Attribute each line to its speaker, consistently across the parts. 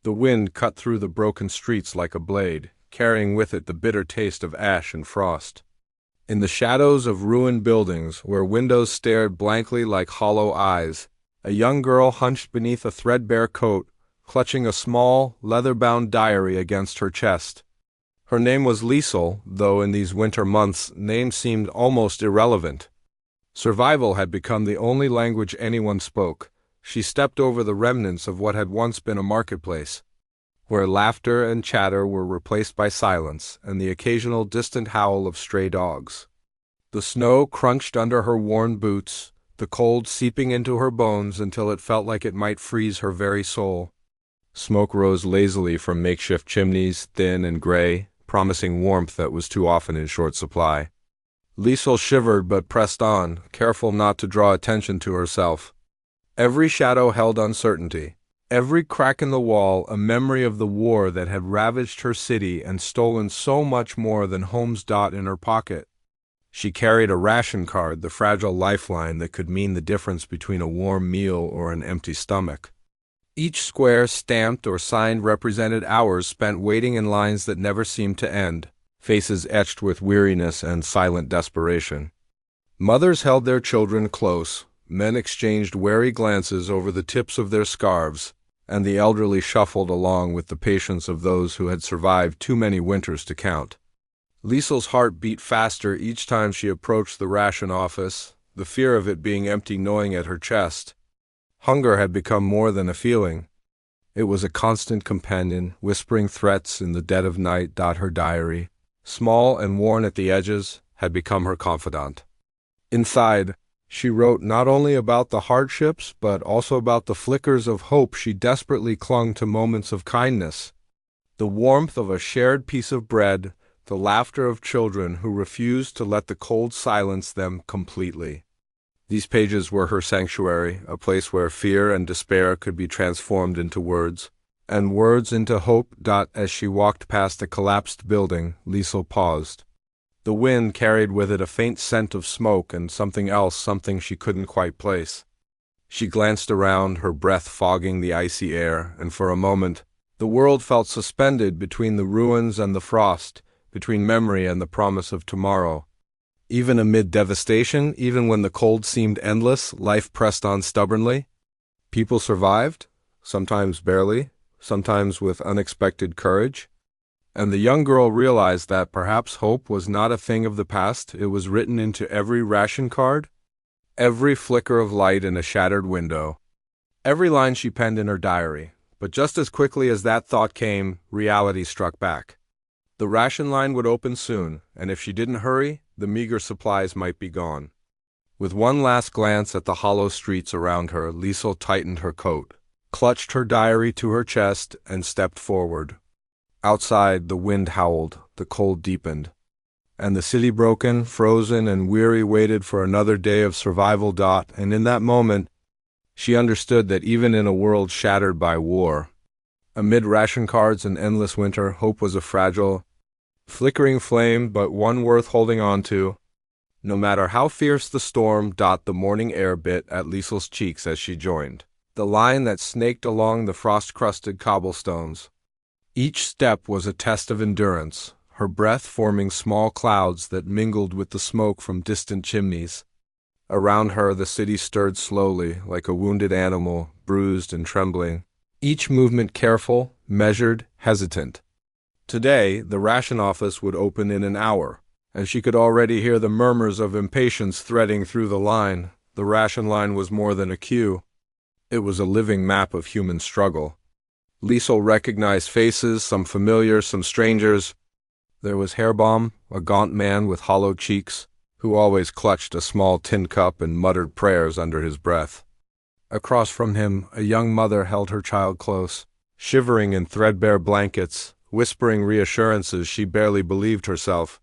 Speaker 1: The wind cut through the broken streets like a blade, carrying with it the bitter taste of ash and frost. In the shadows of ruined buildings, where windows stared blankly like hollow eyes, a young girl hunched beneath a threadbare coat, clutching a small, leather-bound diary against her chest. Her name was Liesel, though in these winter months names seemed almost irrelevant. Survival had become the only language anyone spoke. She stepped over the remnants of what had once been a marketplace, where laughter and chatter were replaced by silence and the occasional distant howl of stray dogs. The snow crunched under her worn boots, the cold seeping into her bones until it felt like it might freeze her very soul. Smoke rose lazily from makeshift chimneys, thin and gray, promising warmth that was too often in short supply. Liesel shivered but pressed on, careful not to draw attention to herself. Every shadow held uncertainty. Every crack in the wall a memory of the war that had ravaged her city and stolen so much more than home's dot in her pocket. She carried a ration card, the fragile lifeline that could mean the difference between a warm meal or an empty stomach. Each square stamped or signed represented hours spent waiting in lines that never seemed to end, faces etched with weariness and silent desperation. Mothers held their children close, men exchanged wary glances over the tips of their scarves, and the elderly shuffled along with the patience of those who had survived too many winters to count. Liesel's heart beat faster each time she approached the ration office, the fear of it being empty gnawing at her chest. Hunger had become more than a feeling. It was a constant companion, whispering threats in the dead of night. Her diary, small and worn at the edges, had become her confidant. Inside, she wrote not only about the hardships, but also about the flickers of hope she desperately clung to, moments of kindness, the warmth of a shared piece of bread, the laughter of children who refused to let the cold silence them completely. These pages were her sanctuary, a place where fear and despair could be transformed into words, and words into hope. As she walked past a collapsed building, Liesel paused. The wind carried with it a faint scent of smoke and something else, something she couldn't quite place. She glanced around, her breath fogging the icy air, and for a moment, the world felt suspended between the ruins and the frost, between memory and the promise of tomorrow. Even amid devastation, even when the cold seemed endless, life pressed on stubbornly. People survived, sometimes barely, sometimes with unexpected courage. And the young girl realized that perhaps hope was not a thing of the past. It was written into every ration card, every flicker of light in a shattered window, every line she penned in her diary. But just as quickly as that thought came, reality struck back. The ration line would open soon, and if she didn't hurry, the meager supplies might be gone. With one last glance at the hollow streets around her, Liesel tightened her coat, clutched her diary to her chest, and stepped forward. Outside, the wind howled, the cold deepened, and the city, broken, frozen, and weary, waited for another day of survival. And in that moment, she understood that even in a world shattered by war, amid ration cards and endless winter, hope was a fragile, flickering flame, but one worth holding on to, no matter how fierce the storm. The morning air bit at Liesel's cheeks as she joined the line that snaked along the frost-crusted cobblestones. Each step was a test of endurance, her breath forming small clouds that mingled with the smoke from distant chimneys. Around her, the city stirred slowly, like a wounded animal, bruised and trembling, each movement careful, measured, hesitant. Today, the ration office would open in an hour, and she could already hear the murmurs of impatience threading through the line. The ration line was more than a queue. It was a living map of human struggle. Liesel recognized faces, some familiar, some strangers. There was Herbaum, a gaunt man with hollow cheeks, who always clutched a small tin cup and muttered prayers under his breath. Across from him, a young mother held her child close, shivering in threadbare blankets, whispering reassurances she barely believed herself.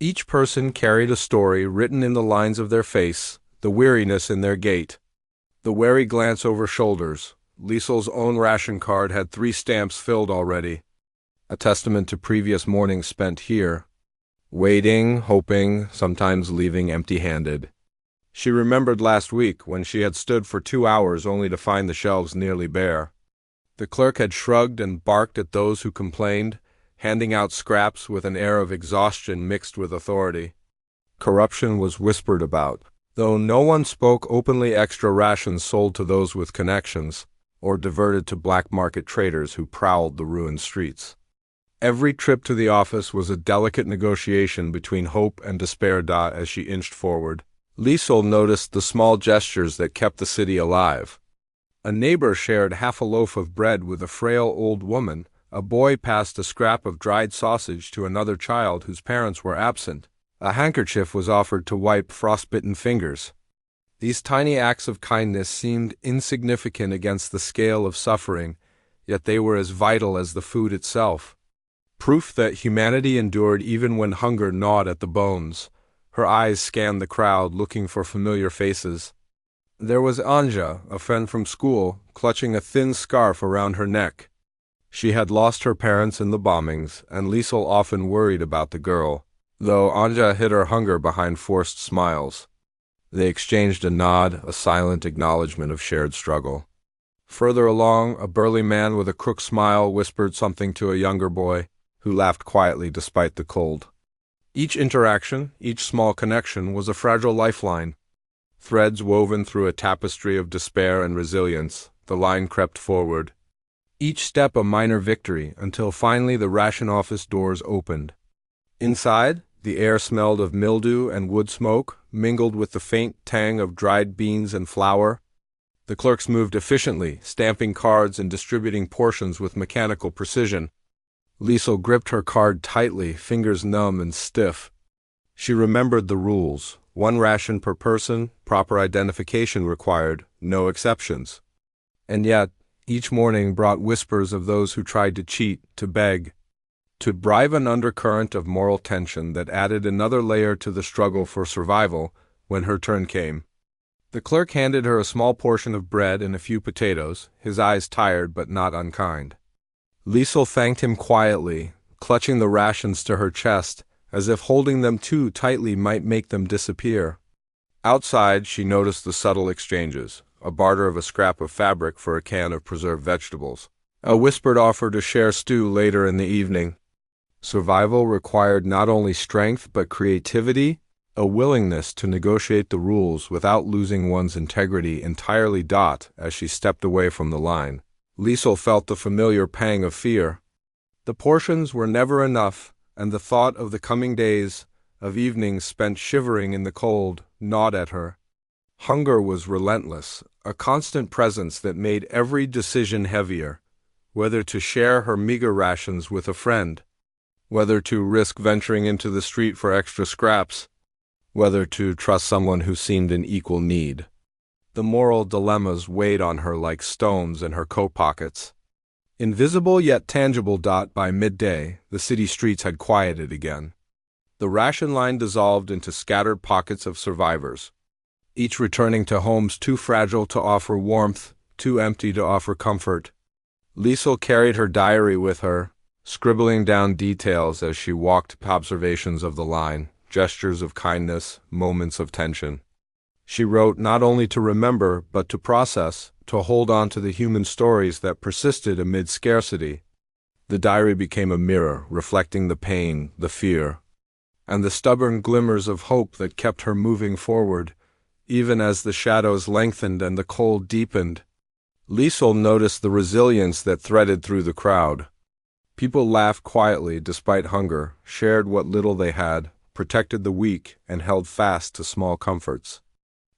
Speaker 1: Each person carried a story written in the lines of their face, the weariness in their gait, the wary glance over shoulders. Liesel's own ration card had 3 stamps filled already, a testament to previous mornings spent here, waiting, hoping, sometimes leaving empty-handed. She remembered last week when she had stood for 2 hours only to find the shelves nearly bare. The clerk had shrugged and barked at those who complained, handing out scraps with an air of exhaustion mixed with authority. Corruption was whispered about, though no one spoke openly. Extra rations sold to those with connections, or diverted to black market traders who prowled the ruined streets. Every trip to the office was a delicate negotiation between hope and despair. As she inched forward, Liesel noticed the small gestures that kept the city alive. A neighbor shared half a loaf of bread with a frail old woman. A boy passed a scrap of dried sausage to another child whose parents were absent. A handkerchief was offered to wipe frostbitten fingers. These tiny acts of kindness seemed insignificant against the scale of suffering, yet they were as vital as the food itself. Proof that humanity endured even when hunger gnawed at the bones. Her eyes scanned the crowd, looking for familiar faces. There was Anja, a friend from school, clutching a thin scarf around her neck. She had lost her parents in the bombings, and Liesel often worried about the girl, though Anja hid her hunger behind forced smiles. They exchanged a nod, a silent acknowledgement of shared struggle. Further along, a burly man with a crook smile whispered something to a younger boy, who laughed quietly despite the cold. Each interaction, each small connection, was a fragile lifeline. Threads woven through a tapestry of despair and resilience, the line crept forward. Each step a minor victory, until finally the ration office doors opened. Inside, the air smelled of mildew and wood smoke, mingled with the faint tang of dried beans and flour. The clerks moved efficiently, stamping cards and distributing portions with mechanical precision. Liesel gripped her card tightly, fingers numb and stiff. She remembered the rules: 1 ration per person, proper identification required, no exceptions. And yet, each morning brought whispers of those who tried to cheat, to beg, to bribe, an undercurrent of moral tension that added another layer to the struggle for survival. When her turn came, the clerk handed her a small portion of bread and a few potatoes, his eyes tired but not unkind. Liesel thanked him quietly, clutching the rations to her chest, as if holding them too tightly might make them disappear. Outside, she noticed the subtle exchanges: a barter of a scrap of fabric for a can of preserved vegetables, a whispered offer to share stew later in the evening. Survival required not only strength but creativity, a willingness to negotiate the rules without losing one's integrity entirely. As she stepped away from the line, Liesel felt the familiar pang of fear. The portions were never enough, and the thought of the coming days, of evenings spent shivering in the cold, gnawed at her. Hunger was relentless, a constant presence that made every decision heavier: whether to share her meager rations with a friend, whether to risk venturing into the street for extra scraps, whether to trust someone who seemed in equal need. The moral dilemmas weighed on her like stones in her coat pockets. Invisible yet tangible. By midday, the city streets had quieted again. The ration line dissolved into scattered pockets of survivors, each returning to homes too fragile to offer warmth, too empty to offer comfort. Liesel carried her diary with her, scribbling down details as she walked, observations of the line, gestures of kindness, moments of tension. She wrote not only to remember, but to process, to hold on to the human stories that persisted amid scarcity. The diary became a mirror, reflecting the pain, the fear, and the stubborn glimmers of hope that kept her moving forward, even as the shadows lengthened and the cold deepened. Liesel noticed the resilience that threaded through the crowd. People laughed quietly despite hunger, shared what little they had, protected the weak, and held fast to small comforts.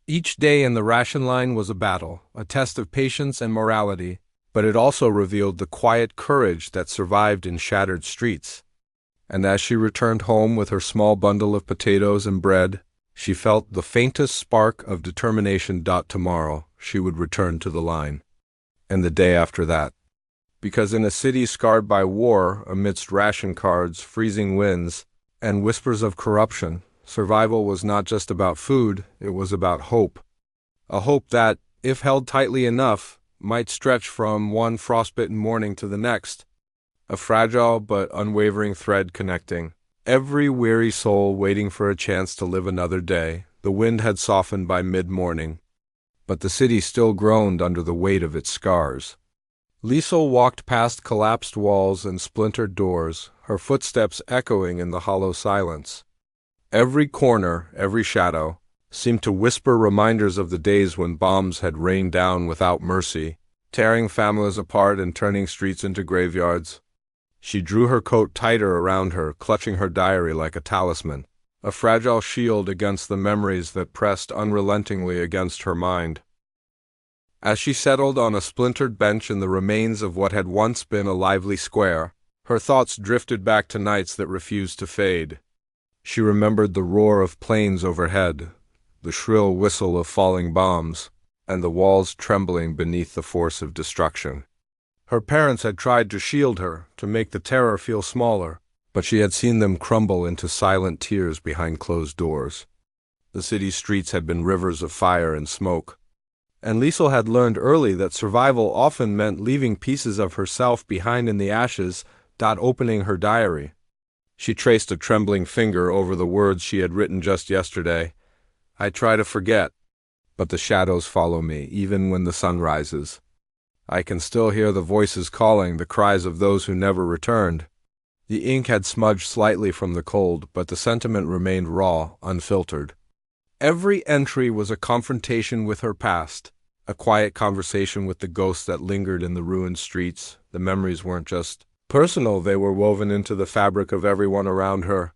Speaker 1: Each day in the ration line was a battle, a test of patience and morality, but it also revealed the quiet courage that survived in shattered streets. And as she returned home with her small bundle of potatoes and bread, she felt the faintest spark of determination. Tomorrow, she would return to the line. And the day after that. Because in a city scarred by war, amidst ration cards, freezing winds, and whispers of corruption, survival was not just about food, it was about hope. A hope that, if held tightly enough, might stretch from one frostbitten morning to the next. A fragile but unwavering thread connecting every weary soul waiting for a chance to live another day. The wind had softened by mid-morning, but the city still groaned under the weight of its scars. Liesel walked past collapsed walls and splintered doors, her footsteps echoing in the hollow silence. Every corner, every shadow, seemed to whisper reminders of the days when bombs had rained down without mercy, tearing families apart and turning streets into graveyards. She drew her coat tighter around her, clutching her diary like a talisman, a fragile shield against the memories that pressed unrelentingly against her mind. As she settled on a splintered bench in the remains of what had once been a lively square, her thoughts drifted back to nights that refused to fade. She remembered the roar of planes overhead, the shrill whistle of falling bombs, and the walls trembling beneath the force of destruction. Her parents had tried to shield her, to make the terror feel smaller, but she had seen them crumble into silent tears behind closed doors. The city's streets had been rivers of fire and smoke, and Liesel had learned early that survival often meant leaving pieces of herself behind in the ashes, opening her diary. She traced a trembling finger over the words she had written just yesterday. I try to forget, but the shadows follow me, even when the sun rises. I can still hear the voices calling, the cries of those who never returned. The ink had smudged slightly from the cold, but the sentiment remained raw, unfiltered. Every entry was a confrontation with her past, a quiet conversation with the ghosts that lingered in the ruined streets. The memories weren't just personal, they were woven into the fabric of everyone around her.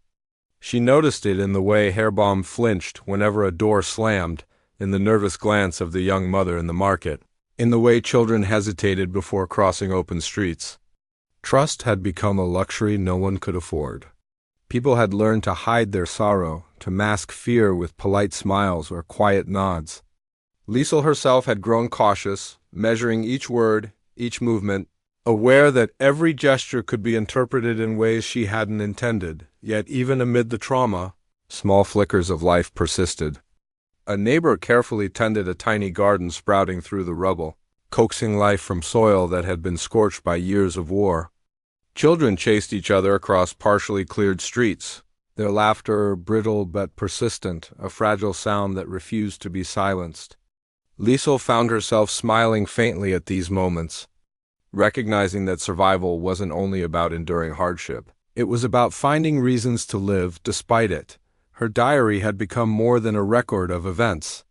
Speaker 1: She noticed it in the way Hairbaum flinched whenever a door slammed, in the nervous glance of the young mother in the market, in the way children hesitated before crossing open streets. Trust had become a luxury no one could afford. People had learned to hide their sorrow, to mask fear with polite smiles or quiet nods. Liesel herself had grown cautious, measuring each word, each movement, aware that every gesture could be interpreted in ways she hadn't intended. Yet even amid the trauma, small flickers of life persisted. A neighbor carefully tended a tiny garden sprouting through the rubble, coaxing life from soil that had been scorched by years of war. Children chased each other across partially cleared streets, their laughter brittle but persistent, a fragile sound that refused to be silenced. Liesel found herself smiling faintly at these moments, recognizing that survival wasn't only about enduring hardship. It was about finding reasons to live despite it. Her diary had become more than a record of events.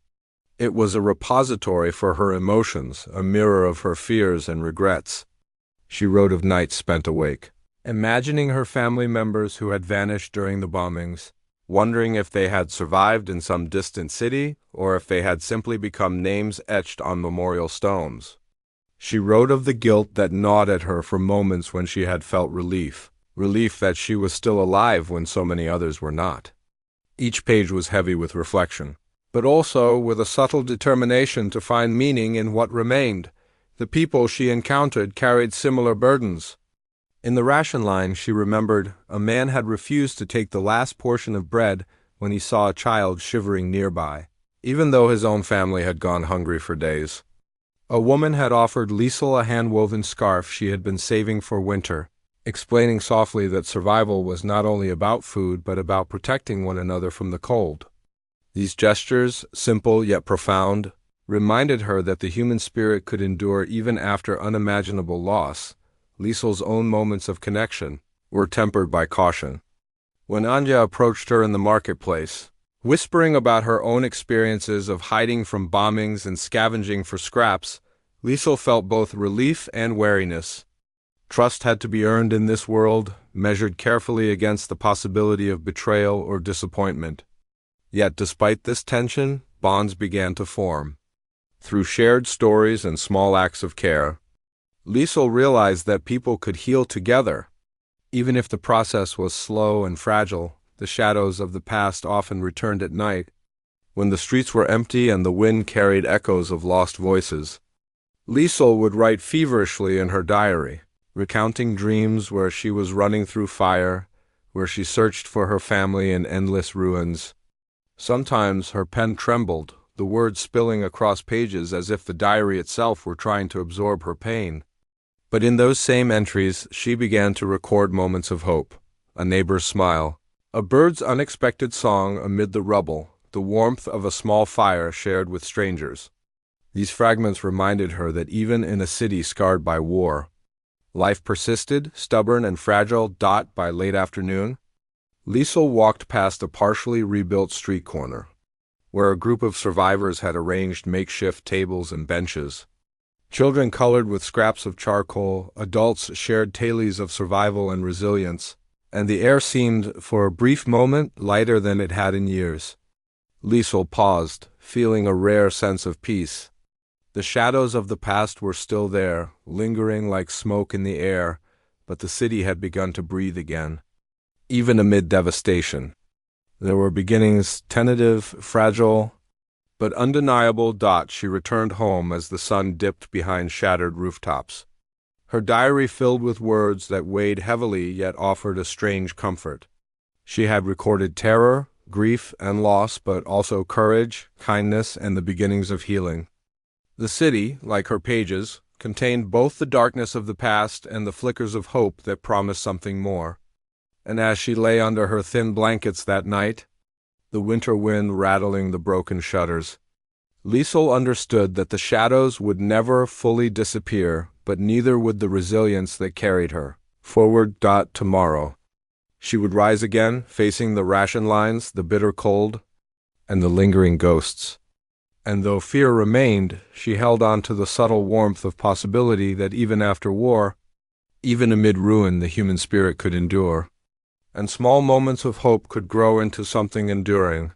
Speaker 1: It was a repository for her emotions, a mirror of her fears and regrets. She wrote of nights spent awake, imagining her family members who had vanished during the bombings, wondering if they had survived in some distant city or if they had simply become names etched on memorial stones. She wrote of the guilt that gnawed at her for moments when she had felt relief that she was still alive when so many others were not. Each page was heavy with reflection, but also with a subtle determination to find meaning in what remained. The people she encountered carried similar burdens. In the ration line, she remembered, a man had refused to take the last portion of bread when he saw a child shivering nearby, even though his own family had gone hungry for days. A woman had offered Liesel a hand-woven scarf she had been saving for winter, explaining softly that survival was not only about food but about protecting one another from the cold. These gestures, simple yet profound, reminded her that the human spirit could endure even after unimaginable loss. Liesel's own moments of connection were tempered by caution. When Anja approached her in the marketplace, whispering about her own experiences of hiding from bombings and scavenging for scraps, Liesel felt both relief and wariness. Trust had to be earned in this world, measured carefully against the possibility of betrayal or disappointment. Yet despite this tension, bonds began to form. Through shared stories and small acts of care, Liesel realized that people could heal together. Even if the process was slow and fragile, the shadows of the past often returned at night, when the streets were empty and the wind carried echoes of lost voices. Liesel would write feverishly in her diary, recounting dreams where she was running through fire, where she searched for her family in endless ruins. Sometimes her pen trembled, the words spilling across pages as if the diary itself were trying to absorb her pain. But in those same entries, she began to record moments of hope, a neighbor's smile, a bird's unexpected song amid the rubble, the warmth of a small fire shared with strangers. These fragments reminded her that even in a city scarred by war, life persisted, stubborn and fragile. By late afternoon, Liesel walked past a partially rebuilt street corner, where a group of survivors had arranged makeshift tables and benches. Children colored with scraps of charcoal, adults shared tales of survival and resilience, and the air seemed, for a brief moment, lighter than it had in years. Liesel paused, feeling a rare sense of peace. The shadows of the past were still there, lingering like smoke in the air, but the city had begun to breathe again. Even amid devastation, there were beginnings, tentative, fragile, but undeniable. She returned home as the sun dipped behind shattered rooftops. Her diary filled with words that weighed heavily yet offered a strange comfort. She had recorded terror, grief, and loss, but also courage, kindness, and the beginnings of healing. The city, like her pages, contained both the darkness of the past and the flickers of hope that promised something more. And as she lay under her thin blankets that night, the winter wind rattling the broken shutters, Liesel understood that the shadows would never fully disappear, but neither would the resilience that carried her forward. Tomorrow, she would rise again, facing the ration lines, the bitter cold, and the lingering ghosts. And though fear remained, she held on to the subtle warmth of possibility that even after war, even amid ruin, the human spirit could endure. And small moments of hope could grow into something enduring,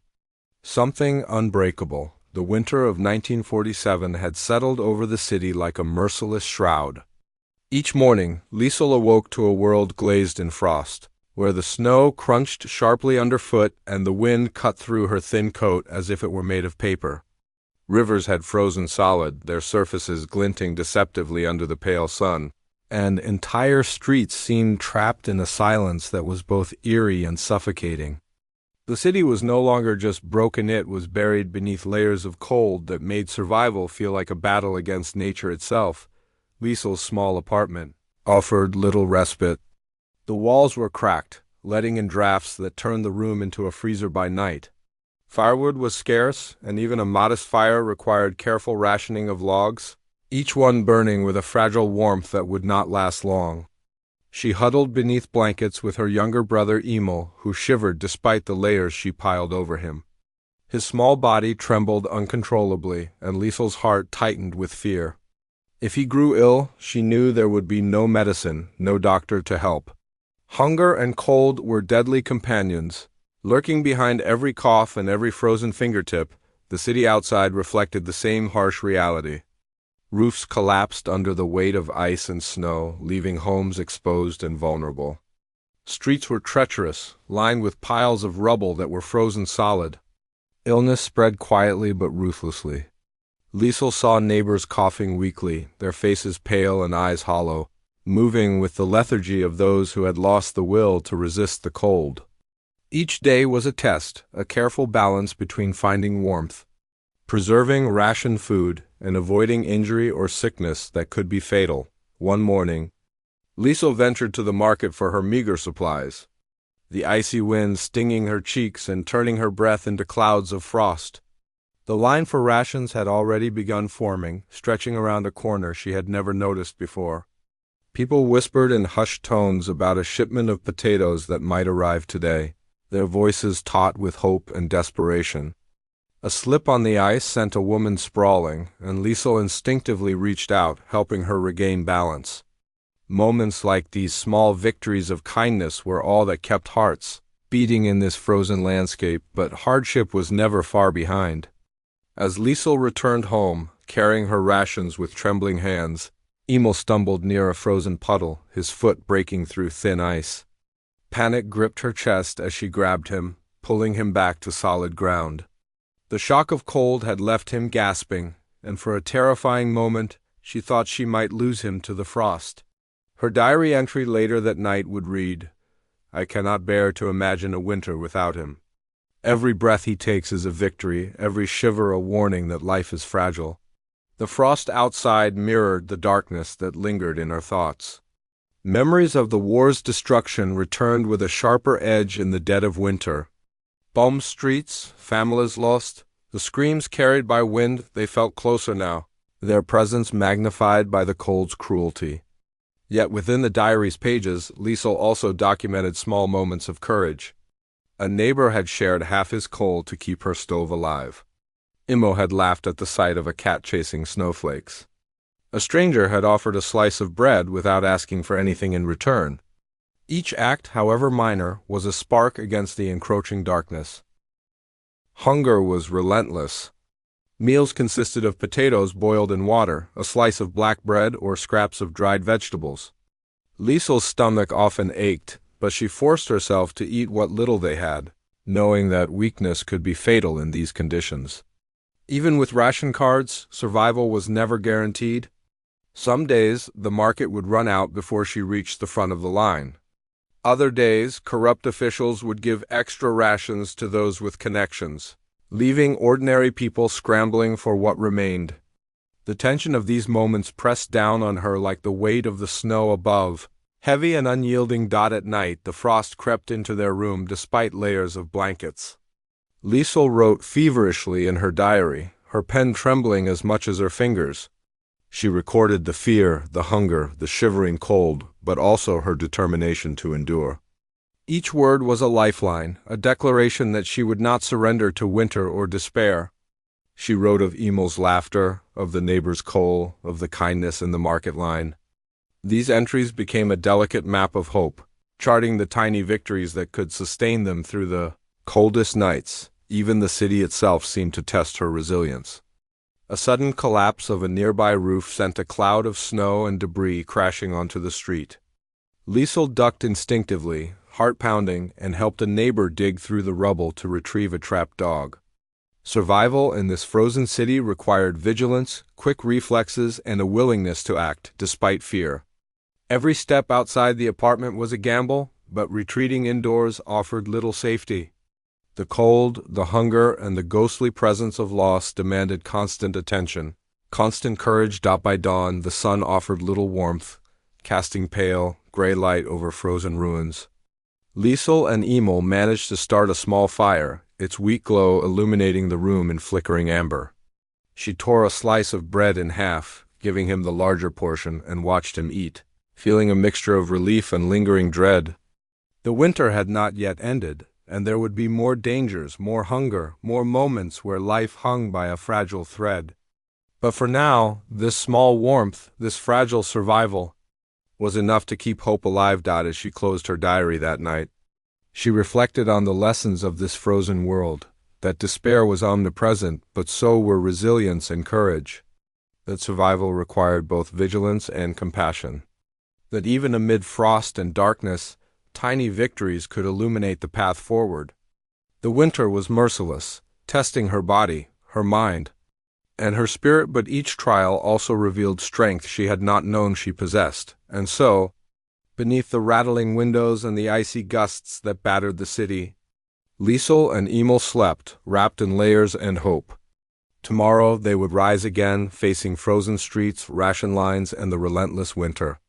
Speaker 1: something unbreakable. The winter of 1947 had settled over the city like a merciless shroud. Each morning, Liesel awoke to a world glazed in frost, where the snow crunched sharply underfoot and the wind cut through her thin coat as if it were made of paper. Rivers had frozen solid, their surfaces glinting deceptively under the pale sun, and entire streets seemed trapped in a silence that was both eerie and suffocating. The city was no longer just broken, it was buried beneath layers of cold that made survival feel like a battle against nature itself. Liesel's small apartment offered little respite. The walls were cracked, letting in drafts that turned the room into a freezer by night. Firewood was scarce, and even a modest fire required careful rationing of logs, each one burning with a fragile warmth that would not last long. She huddled beneath blankets with her younger brother Emil, who shivered despite the layers she piled over him. His small body trembled uncontrollably, and Liesel's heart tightened with fear. If he grew ill, she knew there would be no medicine, no doctor to help. Hunger and cold were deadly companions. Lurking behind every cough and every frozen fingertip, the city outside reflected the same harsh reality. Roofs collapsed under the weight of ice and snow, leaving homes exposed and vulnerable. Streets were treacherous, lined with piles of rubble that were frozen solid. Illness spread quietly but ruthlessly. Liesel saw neighbors coughing weakly, their faces pale and eyes hollow, moving with the lethargy of those who had lost the will to resist the cold. Each day was a test, a careful balance between finding warmth, preserving rationed food, and avoiding injury or sickness that could be fatal. One morning, Liesel ventured to the market for her meager supplies, the icy wind stinging her cheeks and turning her breath into clouds of frost. The line for rations had already begun forming, stretching around a corner she had never noticed before. People whispered in hushed tones about a shipment of potatoes that might arrive today, their voices taut with hope and desperation. A slip on the ice sent a woman sprawling, and Liesel instinctively reached out, helping her regain balance. Moments like these small victories of kindness were all that kept hearts beating in this frozen landscape, but hardship was never far behind. As Liesel returned home, carrying her rations with trembling hands, Emil stumbled near a frozen puddle, his foot breaking through thin ice. Panic gripped her chest as she grabbed him, pulling him back to solid ground. The shock of cold had left him gasping, and for a terrifying moment she thought she might lose him to the frost. Her diary entry later that night would read, "I cannot bear to imagine a winter without him. Every breath he takes is a victory, every shiver a warning that life is fragile." The frost outside mirrored the darkness that lingered in her thoughts. Memories of the war's destruction returned with a sharper edge in the dead of winter. Bombed streets, families lost, The screams carried by wind, they felt closer now, their presence magnified by the cold's cruelty. Yet within the diary's pages, Liesel also documented small moments of courage. A neighbor had shared half his coal to keep her stove alive. Immo had laughed at the sight of a cat chasing snowflakes. A stranger had offered a slice of bread without asking for anything in return. Each act, however minor, was a spark against the encroaching darkness. Hunger was relentless. Meals consisted of potatoes boiled in water, a slice of black bread, or scraps of dried vegetables. Liesel's stomach often ached, but she forced herself to eat what little they had, knowing that weakness could be fatal in these conditions. Even with ration cards, survival was never guaranteed. Some days, the market would run out before she reached the front of the line. Other days, corrupt officials would give extra rations to those with connections, leaving ordinary people scrambling for what remained. The tension of these moments pressed down on her like the weight of the snow above. Heavy and unyielding. At night, the frost crept into their room despite layers of blankets. Liesel wrote feverishly in her diary, her pen trembling as much as her fingers. She recorded the fear, the hunger, the shivering cold, but also her determination to endure. Each word was a lifeline, a declaration that she would not surrender to winter or despair. She wrote of Emil's laughter, of the neighbor's coal, of the kindness in the market line. These entries became a delicate map of hope, charting the tiny victories that could sustain them through the coldest nights. Even the city itself seemed to test her resilience. A sudden collapse of a nearby roof sent a cloud of snow and debris crashing onto the street. Liesel ducked instinctively, heart pounding, and helped a neighbor dig through the rubble to retrieve a trapped dog. Survival in this frozen city required vigilance, quick reflexes, and a willingness to act despite fear. Every step outside the apartment was a gamble, but retreating indoors offered little safety. The cold, the hunger, and the ghostly presence of loss demanded constant attention, constant courage. By dawn, the sun offered little warmth, casting pale, gray light over frozen ruins. Liesel and Emil managed to start a small fire, its weak glow illuminating the room in flickering amber. She tore a slice of bread in half, giving him the larger portion, and watched him eat, feeling a mixture of relief and lingering dread. The winter had not yet ended, and there would be more dangers, more hunger, more moments where life hung by a fragile thread. But for now, this small warmth, this fragile survival, was enough to keep hope alive. As she closed her diary that night, she reflected on the lessons of this frozen world, that despair was omnipresent, but so were resilience and courage, that survival required both vigilance and compassion, that even amid frost and darkness, tiny victories could illuminate the path forward. The winter was merciless, testing her body, her mind, and her spirit, but each trial also revealed strength she had not known she possessed, and so, beneath the rattling windows and the icy gusts that battered the city, Liesel and Emil slept, wrapped in layers and hope. Tomorrow they would rise again, facing frozen streets, ration lines, and the relentless winter.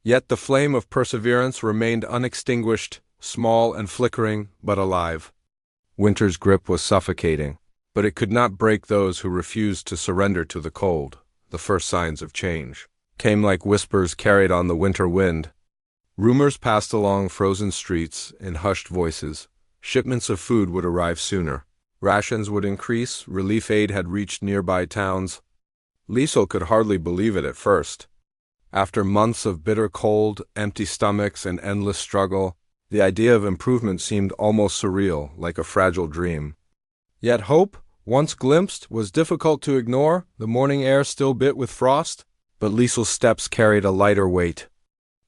Speaker 1: Yet the flame of perseverance remained unextinguished, small and flickering, but alive. Winter's grip was suffocating, but it could not break those who refused to surrender to the cold. The first signs of change came like whispers carried on the winter wind. Rumors passed along frozen streets in hushed voices. Shipments of food would arrive sooner. Rations would increase, relief aid had reached nearby towns. Liesel could hardly believe it at first. After months of bitter cold, empty stomachs, and endless struggle, the idea of improvement seemed almost surreal, like a fragile dream. Yet hope, once glimpsed, was difficult to ignore. The morning air still bit with frost, but Liesel's steps carried a lighter weight.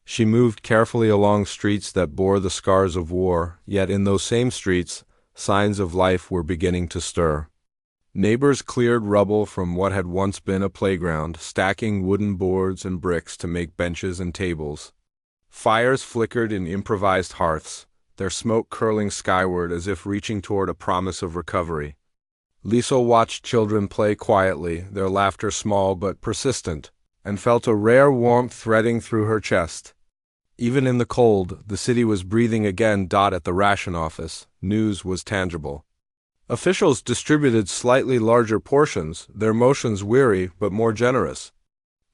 Speaker 1: She moved carefully along streets that bore the scars of war, yet in those same streets, signs of life were beginning to stir. Neighbors cleared rubble from what had once been a playground, stacking wooden boards and bricks to make benches and tables. Fires flickered in improvised hearths, their smoke curling skyward as if reaching toward a promise of recovery. Liesel watched children play quietly, their laughter small but persistent, and felt a rare warmth threading through her chest. Even in the cold, the city was breathing again. At the ration office, news was tangible. Officials distributed slightly larger portions, their motions weary but more generous.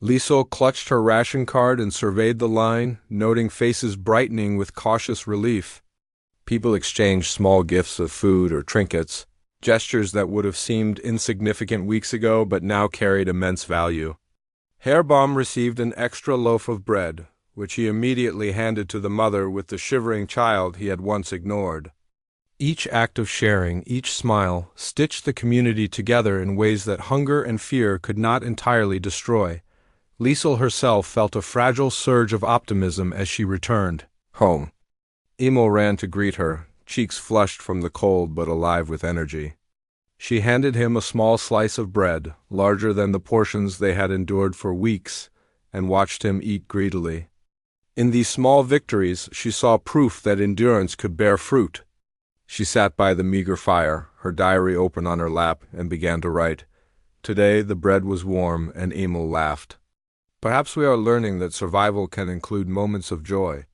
Speaker 1: Liesel clutched her ration card and surveyed the line, noting faces brightening with cautious relief. People exchanged small gifts of food or trinkets, gestures that would have seemed insignificant weeks ago but now carried immense value. Herr Baum received an extra loaf of bread, which he immediately handed to the mother with the shivering child he had once ignored. Each act of sharing, each smile, stitched the community together in ways that hunger and fear could not entirely destroy. Liesel herself felt a fragile surge of optimism as she returned home. Emil ran to greet her, cheeks flushed from the cold but alive with energy. She handed him a small slice of bread, larger than the portions they had endured for weeks, and watched him eat greedily. In these small victories, she saw proof that endurance could bear fruit. She sat by the meager fire, her diary open on her lap, and began to write. Today the bread was warm, and Emil laughed. Perhaps we are learning that survival can include moments of joy,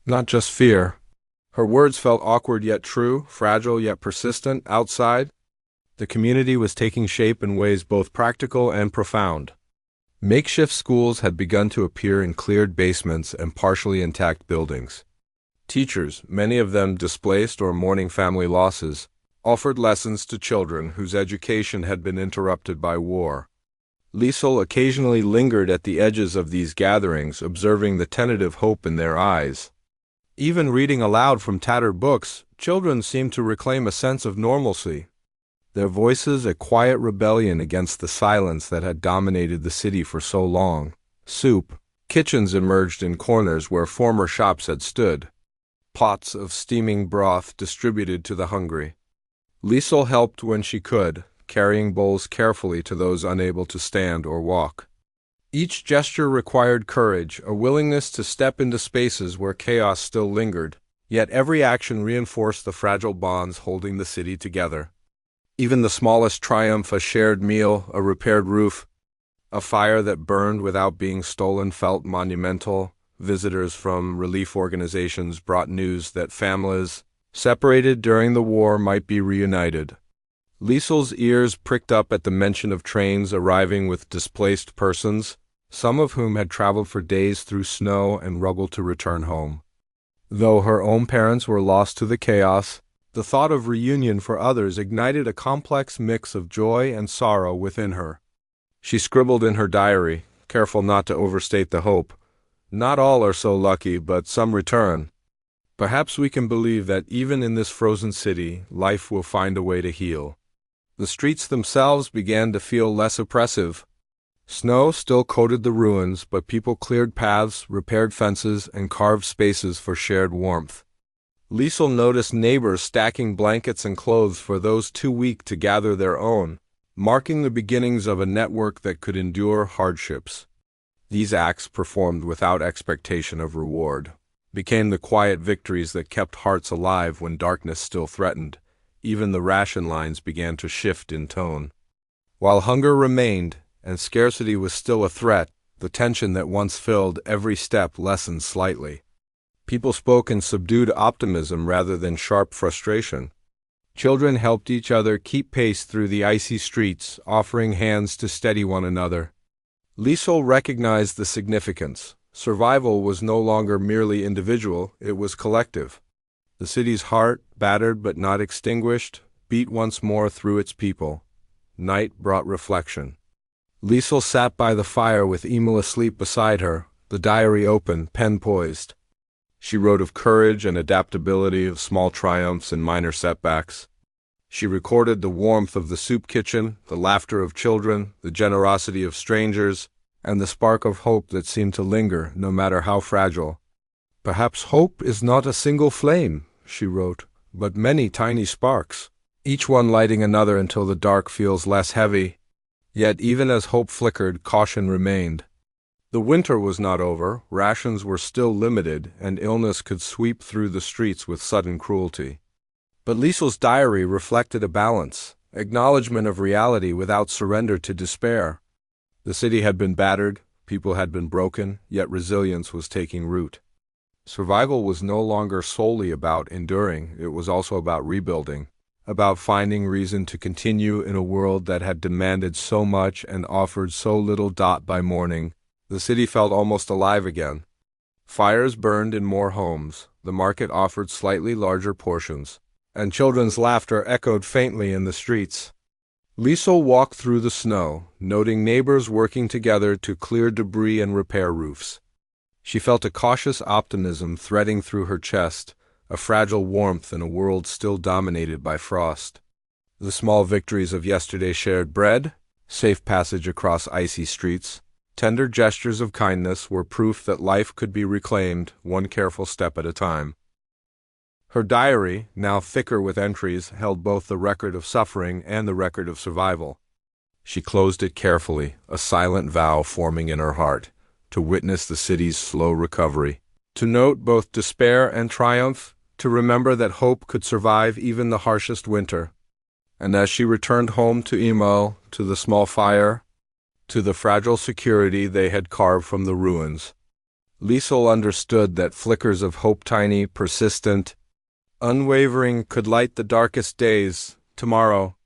Speaker 1: not just fear. Her words felt awkward yet true, fragile yet persistent. Outside, the community was taking shape in ways both practical and profound. Makeshift schools had begun to appear in cleared basements and partially intact buildings. Teachers, many of them displaced or mourning family losses, offered lessons to children whose education had been interrupted by war. Liesel occasionally lingered at the edges of these gatherings, observing the tentative hope in their eyes. Even reading aloud from tattered books, children seemed to reclaim a sense of normalcy, their voices a quiet rebellion against the silence that had dominated the city for so long. Kitchens emerged in corners where former shops had stood, pots of steaming broth distributed to the hungry. Liesel helped when she could, carrying bowls carefully to those unable to stand or walk. Each gesture required courage, a willingness to step into spaces where chaos still lingered, yet every action reinforced the fragile bonds holding the city together. Even the smallest triumph, a shared meal, a repaired roof, a fire that burned without being stolen, felt monumental. Visitors from relief organizations brought news that families separated during the war might be reunited. Liesel's ears pricked up at the mention of trains arriving with displaced persons, some of whom had traveled for days through snow and struggled to return home. Though her own parents were lost to the chaos, the thought of reunion for others ignited a complex mix of joy and sorrow within her. She scribbled in her diary, careful not to overstate the hope. Not all are so lucky, but some return. Perhaps we can believe that even in this frozen city, life will find a way to heal. The streets themselves began to feel less oppressive. Snow still coated the ruins, but people cleared paths, repaired fences, and carved spaces for shared warmth. Liesel noticed neighbors stacking blankets and clothes for those too weak to gather their own, marking the beginnings of a network that could endure hardships. These acts, performed without expectation of reward, became the quiet victories that kept hearts alive when darkness still threatened. Even the ration lines began to shift in tone. While hunger remained, and scarcity was still a threat, the tension that once filled every step lessened slightly. People spoke in subdued optimism rather than sharp frustration. Children helped each other keep pace through the icy streets, offering hands to steady one another. Liesel recognized the significance. Survival was no longer merely individual, it was collective. The city's heart, battered but not extinguished, beat once more through its people. Night brought reflection. Liesel sat by the fire with Emil asleep beside her, the diary open, pen poised. She wrote of courage and adaptability, of small triumphs and minor setbacks. She recorded the warmth of the soup kitchen, the laughter of children, the generosity of strangers, and the spark of hope that seemed to linger, no matter how fragile. Perhaps hope is not a single flame, she wrote, but many tiny sparks, each one lighting another until the dark feels less heavy. Yet even as hope flickered, caution remained. The winter was not over, rations were still limited, and illness could sweep through the streets with sudden cruelty. But Liesel's diary reflected a balance, acknowledgement of reality without surrender to despair. The city had been battered, people had been broken, yet resilience was taking root. Survival was no longer solely about enduring, it was also about rebuilding. about finding reason to continue in a world that had demanded so much and offered so little. By morning, the city felt almost alive again. Fires burned in more homes, the market offered slightly larger portions, and children's laughter echoed faintly in the streets. Liesel walked through the snow, noting neighbors working together to clear debris and repair roofs. She felt a cautious optimism threading through her chest, a fragile warmth in a world still dominated by frost. The small victories of yesterday, shared bread, safe passage across icy streets, tender gestures of kindness, were proof that life could be reclaimed one careful step at a time. Her diary, now thicker with entries, held both the record of suffering and the record of survival. She closed it carefully, a silent vow forming in her heart, to witness the city's slow recovery, to note both despair and triumph, to remember that hope could survive even the harshest winter. And as she returned home to Imo, to the small fire, to the fragile security they had carved from the ruins, Liesel understood that flickers of hope, tiny, persistent, unwavering, could light the darkest days. Tomorrow,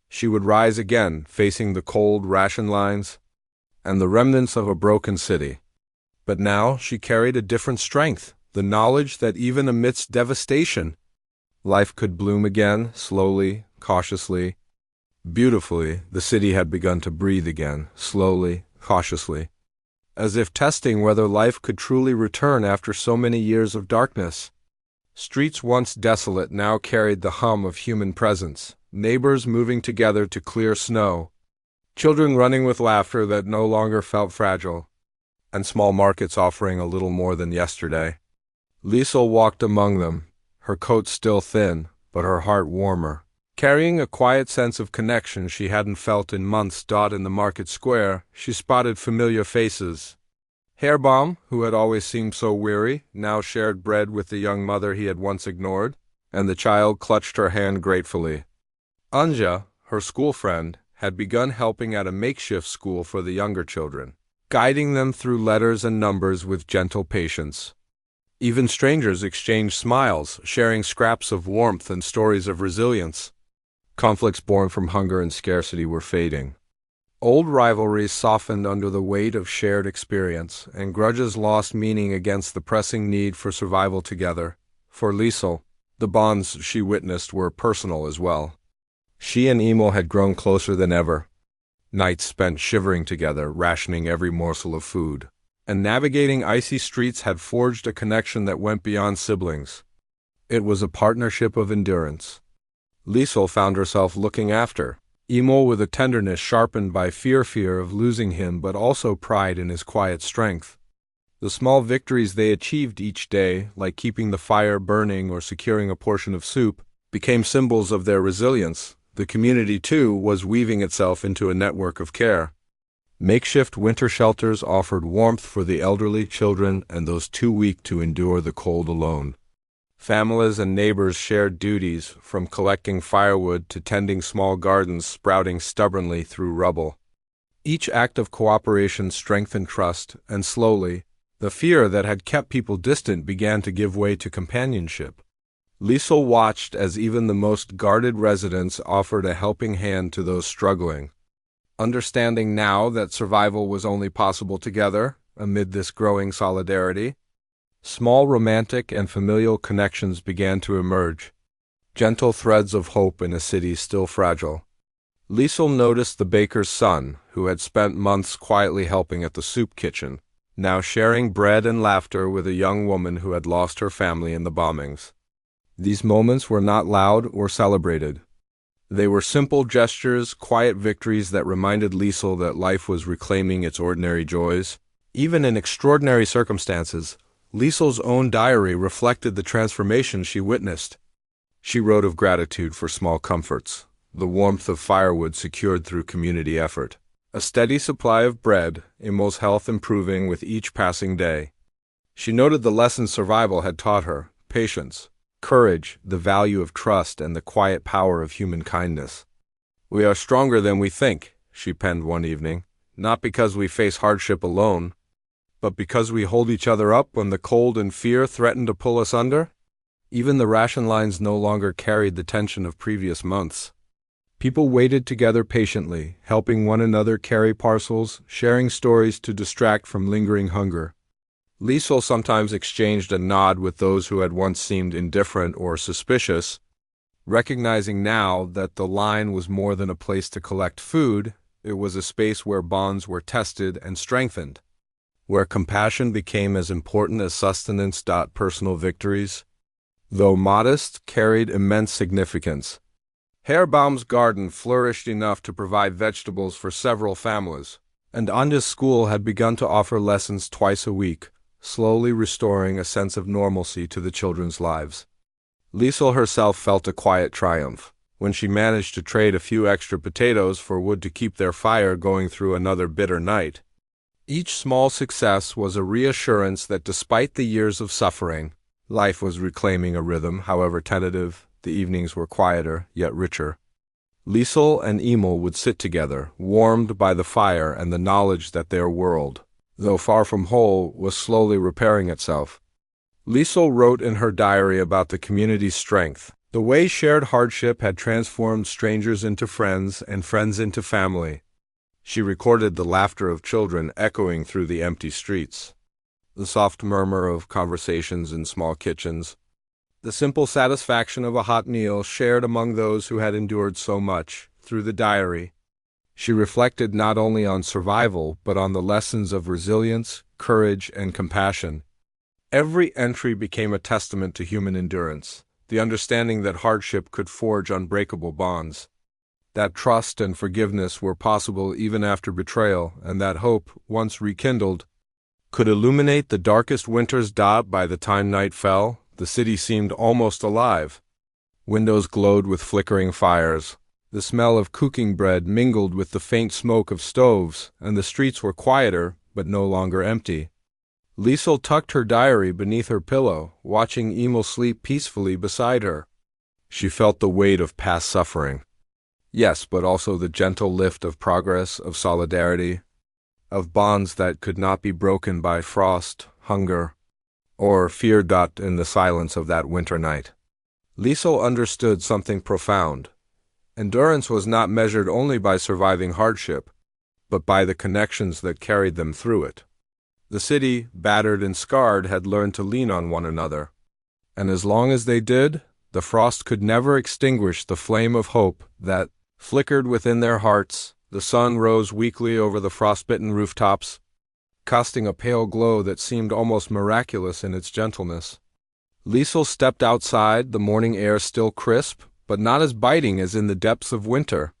Speaker 1: she would rise again, facing the cold ration lines and the remnants of a broken city. But now she carried a different strength, the knowledge that even amidst devastation, life could bloom again, slowly, cautiously, beautifully. The city had begun to breathe again, slowly, cautiously, as if testing whether life could truly return after so many years of darkness. Streets once desolate now carried the hum of human presence, neighbors moving together to clear snow, children running with laughter that no longer felt fragile, and small markets offering a little more than yesterday. Liesel walked among them, her coat still thin, but her heart warmer, carrying a quiet sense of connection she hadn't felt in months. In the market square, she spotted familiar faces. Herbaum, who had always seemed so weary, now shared bread with the young mother he had once ignored, and the child clutched her hand gratefully. Anja, her school friend, had begun helping at a makeshift school for the younger children, guiding them through letters and numbers with gentle patience. Even strangers exchanged smiles, sharing scraps of warmth and stories of resilience. Conflicts born from hunger and scarcity were fading. Old rivalries softened under the weight of shared experience, and grudges lost meaning against the pressing need for survival together. For Liesel, the bonds she witnessed were personal as well. She and Emil had grown closer than ever. Nights spent shivering together, rationing every morsel of food, and navigating icy streets had forged a connection that went beyond siblings. It was a partnership of endurance. Liesel found herself looking after Emil with a tenderness sharpened by fear of losing him, but also pride in his quiet strength. The small victories they achieved each day, like keeping the fire burning or securing a portion of soup, became symbols of their resilience. The community, too, was weaving itself into a network of care. Makeshift winter shelters offered warmth for the elderly, children, and those too weak to endure the cold alone. Families and neighbors shared duties, from collecting firewood to tending small gardens sprouting stubbornly through rubble. Each act of cooperation strengthened trust, and slowly, the fear that had kept people distant began to give way to companionship. Liesel watched as even the most guarded residents offered a helping hand to those struggling, understanding now that survival was only possible together. Amid this growing solidarity, small romantic and familial connections began to emerge, gentle threads of hope in a city still fragile. Liesel noticed the baker's son, who had spent months quietly helping at the soup kitchen, now sharing bread and laughter with a young woman who had lost her family in the bombings. These moments were not loud or celebrated. They were simple gestures, quiet victories that reminded Liesel that life was reclaiming its ordinary joys. Even in extraordinary circumstances, Liesel's own diary reflected the transformation she witnessed. She wrote of gratitude for small comforts, the warmth of firewood secured through community effort, a steady supply of bread, Emil's health improving with each passing day. She noted the lessons survival had taught her: patience, courage, the value of trust, and the quiet power of human kindness. "We are stronger than we think," she penned one evening, "not because we face hardship alone, but because we hold each other up when the cold and fear threaten to pull us under." Even the ration lines no longer carried the tension of previous months. People waited together patiently, helping one another carry parcels, sharing stories to distract from lingering hunger. Liesel sometimes exchanged a nod with those who had once seemed indifferent or suspicious, recognizing now that the line was more than a place to collect food. It was a space where bonds were tested and strengthened, where compassion became as important as sustenance. Personal victories, though modest, carried immense significance. Herr Baum's garden flourished enough to provide vegetables for several families, and Anja's school had begun to offer lessons twice a week, slowly restoring a sense of normalcy to the children's lives. Liesel herself felt a quiet triumph when she managed to trade a few extra potatoes for wood to keep their fire going through another bitter night. Each small success was a reassurance that despite the years of suffering, life was reclaiming a rhythm, however tentative. The evenings were quieter, yet richer. Liesel and Emil would sit together, warmed by the fire and the knowledge that their world, though far from whole, was slowly repairing itself. Liesel wrote in her diary about the community's strength, the way shared hardship had transformed strangers into friends and friends into family. She recorded the laughter of children echoing through the empty streets, the soft murmur of conversations in small kitchens, the simple satisfaction of a hot meal shared among those who had endured so much. Through the diary, she reflected not only on survival but on the lessons of resilience, courage, and compassion. Every entry became a testament to human endurance, the understanding that hardship could forge unbreakable bonds, that trust and forgiveness were possible even after betrayal, and that hope, once rekindled, could illuminate the darkest winters. By the time night fell, the city seemed almost alive. Windows glowed with flickering fires. The smell of cooking bread mingled with the faint smoke of stoves, and the streets were quieter, but no longer empty. Liesel tucked her diary beneath her pillow, watching Emil sleep peacefully beside her. She felt the weight of past suffering. Yes, but also the gentle lift of progress, of solidarity, of bonds that could not be broken by frost, hunger, or fear. In the silence of that winter night, Liesel understood something profound. Endurance was not measured only by surviving hardship, but by the connections that carried them through it. The city, battered and scarred, had learned to lean on one another, and as long as they did, the frost could never extinguish the flame of hope that flickered within their hearts. The sun rose weakly over the frostbitten rooftops, casting a pale glow that seemed almost miraculous in its gentleness. Liesel stepped outside, the morning air still crisp, but not as biting as in the depths of winter.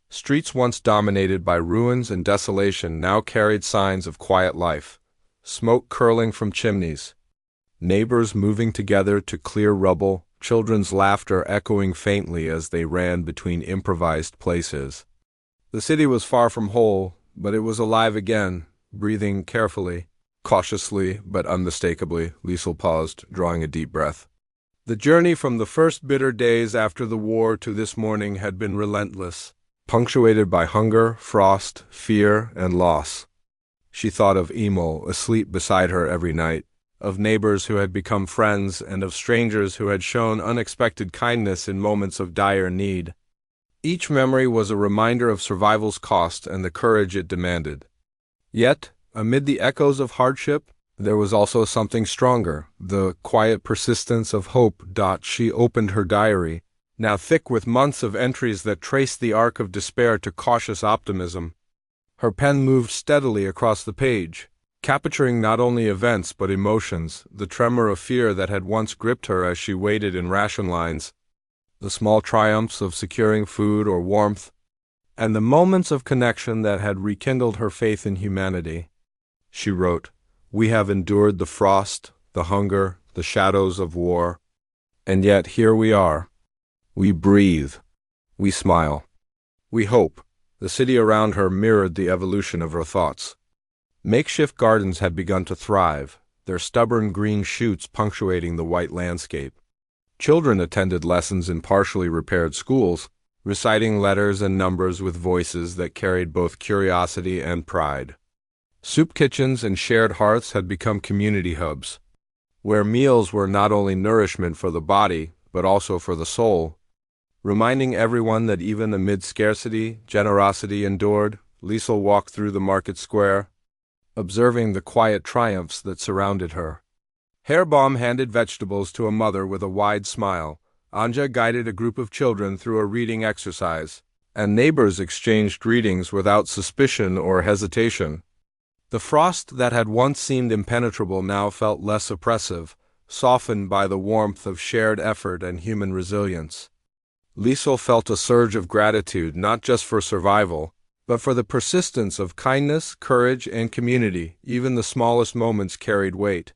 Speaker 1: Streets once dominated by ruins and desolation now carried signs of quiet life, smoke curling from chimneys, neighbors moving together to clear rubble, children's laughter echoing faintly as they ran between improvised places. The city was far from whole, but it was alive again, breathing carefully, cautiously, but unmistakably. Liesel paused, drawing a deep breath. The journey from the first bitter days after the war to this morning had been relentless, punctuated by hunger, frost, fear, and loss. She thought of Emil, asleep beside her every night, of neighbors who had become friends, and of strangers who had shown unexpected kindness in moments of dire need. Each memory was a reminder of survival's cost and the courage it demanded. Yet, amid the echoes of hardship, there was also something stronger, the quiet persistence of hope. She opened her diary, now thick with months of entries that traced the arc of despair to cautious optimism. Her pen moved steadily across the page, capturing not only events but emotions, the tremor of fear that had once gripped her as she waited in ration lines, the small triumphs of securing food or warmth, and the moments of connection that had rekindled her faith in humanity. She wrote, "We have endured the frost, the hunger, the shadows of war, and yet here we are. We breathe. We smile. We hope." The city around her mirrored the evolution of her thoughts. Makeshift gardens had begun to thrive, their stubborn green shoots punctuating the white landscape. Children attended lessons in partially repaired schools, reciting letters and numbers with voices that carried both curiosity and pride. Soup kitchens and shared hearths had become community hubs, where meals were not only nourishment for the body, but also for the soul. Reminding everyone that even amid scarcity, generosity endured, Liesel walked through the market square, observing the quiet triumphs that surrounded her. Herrbaum handed vegetables to a mother with a wide smile. Anja guided a group of children through a reading exercise, and neighbors exchanged greetings without suspicion or hesitation. The frost that had once seemed impenetrable now felt less oppressive, softened by the warmth of shared effort and human resilience. Liesel felt a surge of gratitude not just for survival, but for the persistence of kindness, courage, and community. Even the smallest moments carried weight.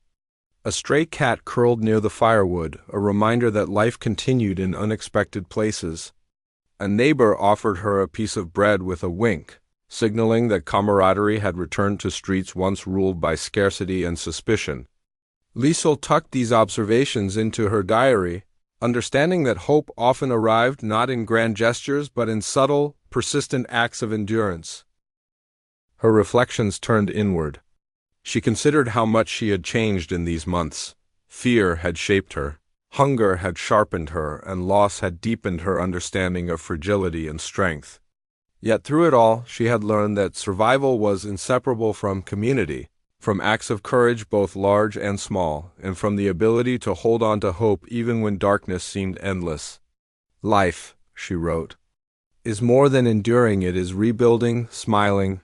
Speaker 1: A stray cat curled near the firewood, a reminder that life continued in unexpected places. A neighbor offered her a piece of bread with a wink, signaling that camaraderie had returned to streets once ruled by scarcity and suspicion. Liesel tucked these observations into her diary, understanding that hope often arrived not in grand gestures but in subtle, persistent acts of endurance. Her reflections turned inward. She considered how much she had changed in these months. Fear had shaped her, hunger had sharpened her, and loss had deepened her understanding of fragility and strength. Yet through it all, she had learned that survival was inseparable from community, from acts of courage both large and small, and from the ability to hold on to hope even when darkness seemed endless. Life, she wrote, is more than enduring. It is rebuilding, smiling,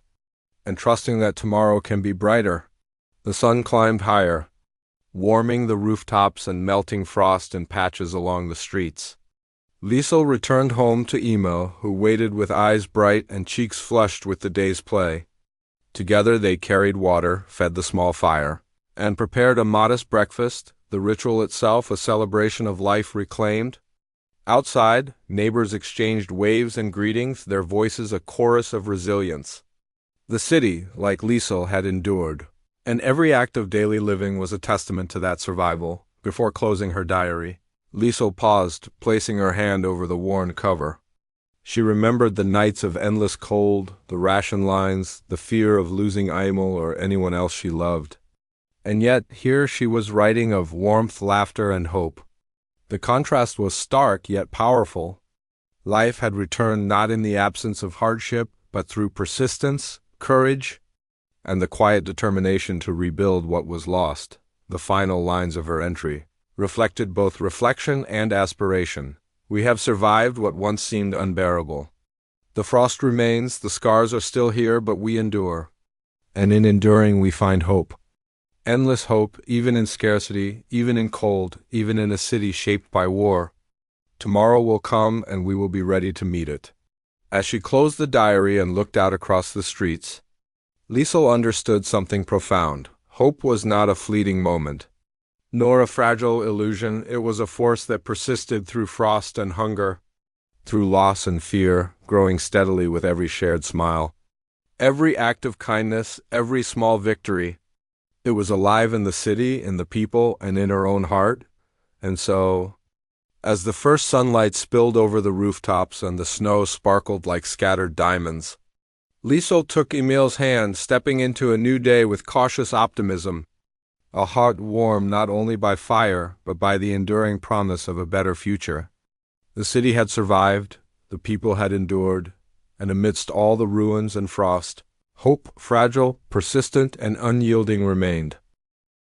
Speaker 1: and trusting that tomorrow can be brighter. The sun climbed higher, warming the rooftops and melting frost in patches along the streets. Liesel returned home to Emo, who waited with eyes bright and cheeks flushed with the day's play. Together they carried water, fed the small fire, and prepared a modest breakfast, the ritual itself a celebration of life reclaimed. Outside, neighbors exchanged waves and greetings, their voices a chorus of resilience. The city, like Liesel, had endured, and every act of daily living was a testament to that survival. Before closing her diary, Liesel paused, placing her hand over the worn cover. She remembered the nights of endless cold, the ration lines, the fear of losing Emil or anyone else she loved. And yet, here she was writing of warmth, laughter, and hope. The contrast was stark yet powerful. Life had returned not in the absence of hardship, but through persistence, courage, and the quiet determination to rebuild what was lost. The final lines of her entry reflected both reflection and aspiration. We have survived what once seemed unbearable. The frost remains, the scars are still here, but we endure. And in enduring we find hope. Endless hope, even in scarcity, even in cold, even in a city shaped by war. Tomorrow will come and we will be ready to meet it. As she closed the diary and looked out across the streets, Liesel understood something profound. Hope was not a fleeting moment, nor a fragile illusion. It was a force that persisted through frost and hunger, through loss and fear, growing steadily with every shared smile. Every act of kindness, every small victory. It was alive in the city, in the people, and in her own heart. And so, as the first sunlight spilled over the rooftops and the snow sparkled like scattered diamonds, Liesel took Emil's hand, stepping into a new day with cautious optimism, a heart warmed not only by fire, but by the enduring promise of a better future. The city had survived, the people had endured, and amidst all the ruins and frost, hope, fragile, persistent, and unyielding, remained.